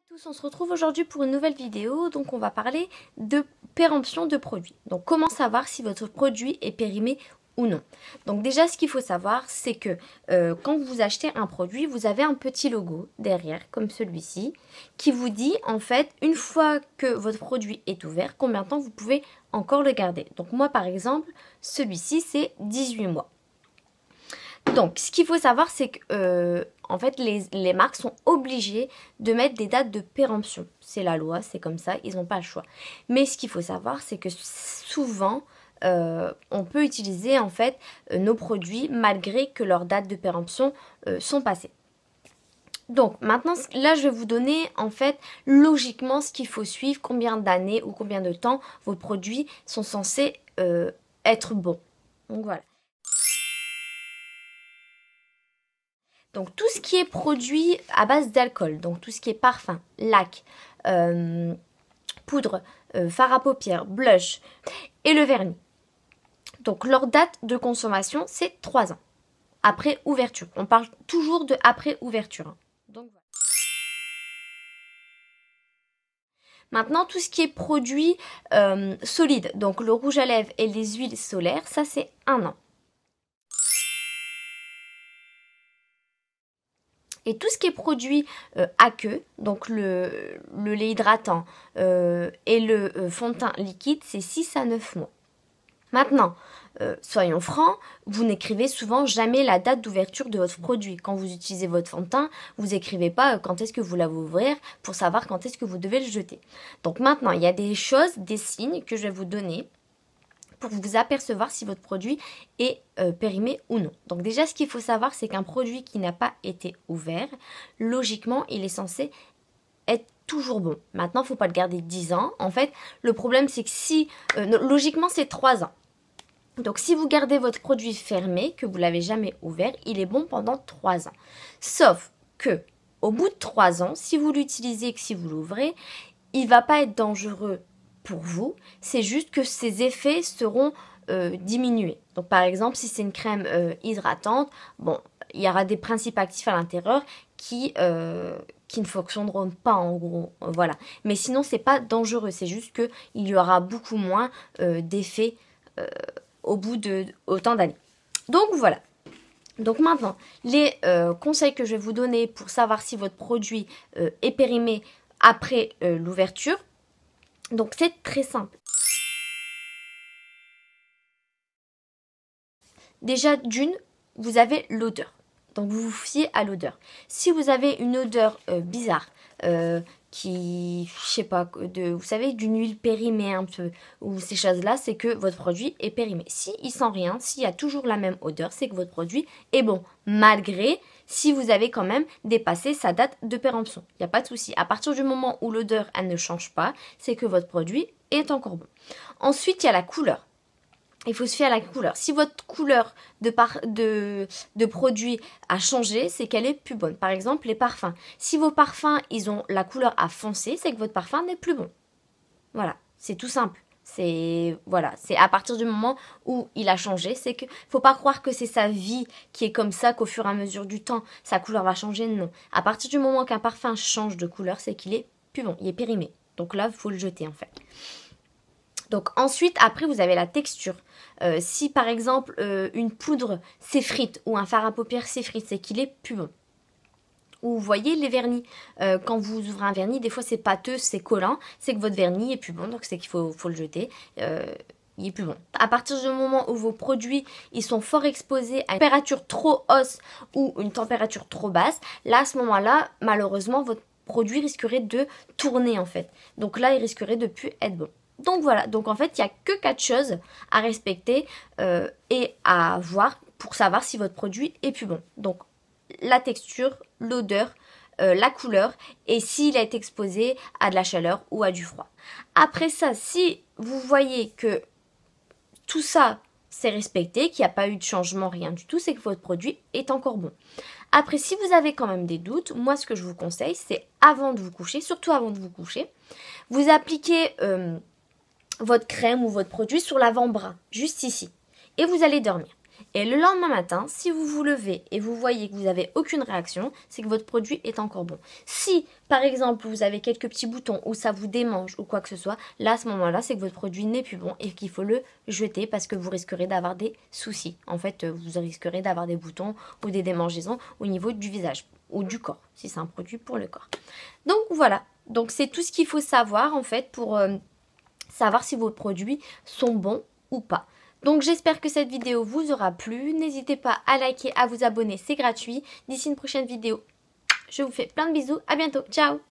Tous, on se retrouve aujourd'hui pour une nouvelle vidéo. Donc on va parler de péremption de produits. Donc comment savoir si votre produit est périmé ou non. Donc déjà ce qu'il faut savoir c'est que quand vous achetez un produit, vous avez un petit logo derrière comme celui-ci qui vous dit en fait une fois que votre produit est ouvert combien de temps vous pouvez encore le garder. Donc moi par exemple celui-ci c'est 18 mois. Donc, ce qu'il faut savoir, c'est que en fait, les marques sont obligées de mettre des dates de péremption. C'est la loi, c'est comme ça, ils n'ont pas le choix. Mais ce qu'il faut savoir, c'est que souvent, on peut utiliser en fait nos produits malgré que leurs dates de péremption sont passées. Donc maintenant, là, je vais vous donner en fait logiquement ce qu'il faut suivre, combien d'années ou combien de temps vos produits sont censés être bons. Donc voilà. Donc tout ce qui est produit à base d'alcool, donc tout ce qui est parfum, lac, poudre, fard à paupières, blush et le vernis. Donc leur date de consommation c'est 3 ans après ouverture. On parle toujours de après ouverture. Donc voilà. Maintenant tout ce qui est produit solide, donc le rouge à lèvres et les huiles solaires, ça c'est 1 an. Et tout ce qui est produit à queue, donc le lait hydratant et le fond de teint liquide, c'est 6 à 9 mois. Maintenant, soyons francs, vous n'écrivez souvent jamais la date d'ouverture de votre produit. Quand vous utilisez votre fond de teint, vous n'écrivez pas quand est-ce que vous l'avez ouvrir pour savoir quand est-ce que vous devez le jeter. Donc maintenant, il y a des choses, des signes que je vais vous donner pour vous apercevoir si votre produit est périmé ou non. Donc déjà, ce qu'il faut savoir, c'est qu'un produit qui n'a pas été ouvert, logiquement, il est censé être toujours bon. Maintenant, il ne faut pas le garder 10 ans. En fait, le problème, c'est que si... logiquement, c'est 3 ans. Donc si vous gardez votre produit fermé, que vous ne l'avez jamais ouvert, il est bon pendant 3 ans. Sauf que, au bout de 3 ans, si vous l'utilisez et que si vous l'ouvrez, il ne va pas être dangereux pour vous, c'est juste que ses effets seront diminués. Donc par exemple, si c'est une crème hydratante, bon, il y aura des principes actifs à l'intérieur qui ne fonctionneront pas en gros, voilà. Mais sinon, c'est pas dangereux, c'est juste que il y aura beaucoup moins d'effets au bout de autant d'années. Donc voilà. Donc maintenant, les conseils que je vais vous donner pour savoir si votre produit est périmé après l'ouverture. Donc c'est très simple. Déjà d'une, vous avez l'odeur. Donc vous vous fiez à l'odeur. Si vous avez une odeur bizarre, qui, je sais pas, vous savez, d'une huile périmée un peu, ou ces choses-là, c'est que votre produit est périmé. Si il sent rien, s'il y a toujours la même odeur, c'est que votre produit est bon, malgré si vous avez quand même dépassé sa date de péremption. Il n'y a pas de souci. À partir du moment où l'odeur, elle ne change pas, c'est que votre produit est encore bon. Ensuite, il y a la couleur. Il faut se fier à la couleur. Si votre couleur de produit a changé, c'est qu'elle est plus bonne. Par exemple, les parfums. Si vos parfums, ils ont la couleur à foncé, c'est que votre parfum n'est plus bon. Voilà, c'est tout simple. C'est à partir du moment où il a changé, c'est que faut pas croire que c'est sa vie qui est comme ça, qu'au fur et à mesure du temps, sa couleur va changer. Non. À partir du moment qu'un parfum change de couleur, c'est qu'il est plus bon, il est périmé. Donc là, il faut le jeter en fait. Donc ensuite, après, vous avez la texture. Si par exemple, une poudre s'effrite ou un fard à paupières s'effrite, c'est qu'il est plus bon. Ou vous voyez les vernis, quand vous ouvrez un vernis, des fois c'est pâteux, c'est collant, c'est que votre vernis est plus bon, donc c'est qu'il faut le jeter. Il est plus bon. À partir du moment où vos produits ils sont fort exposés à une température trop haute ou une température trop basse, là à ce moment-là, malheureusement, votre produit risquerait de tourner en fait. Donc là, il risquerait de plus être bon. Donc voilà, donc en fait, il n'y a que 4 choses à respecter et à voir pour savoir si votre produit est plus bon. Donc la texture, l'odeur, la couleur et s'il est exposé à de la chaleur ou à du froid. Après ça, si vous voyez que tout ça c'est respecté, qu'il n'y a pas eu de changement, rien du tout, c'est que votre produit est encore bon. Après, si vous avez quand même des doutes, moi ce que je vous conseille, c'est avant de vous coucher, surtout avant de vous coucher, vous appliquez votre crème ou votre produit sur l'avant-bras, juste ici. Et vous allez dormir. Et le lendemain matin, si vous vous levez et vous voyez que vous n'avez aucune réaction, c'est que votre produit est encore bon. Si, par exemple, vous avez quelques petits boutons ou ça vous démange ou quoi que ce soit, là, à ce moment-là, c'est que votre produit n'est plus bon et qu'il faut le jeter parce que vous risquerez d'avoir des soucis. En fait, vous risquerez d'avoir des boutons ou des démangeaisons au niveau du visage ou du corps, si c'est un produit pour le corps. Donc voilà, donc c'est tout ce qu'il faut savoir en fait pour savoir si vos produits sont bons ou pas. Donc j'espère que cette vidéo vous aura plu. N'hésitez pas à liker, à vous abonner, c'est gratuit. D'ici une prochaine vidéo, je vous fais plein de bisous. À bientôt. Ciao!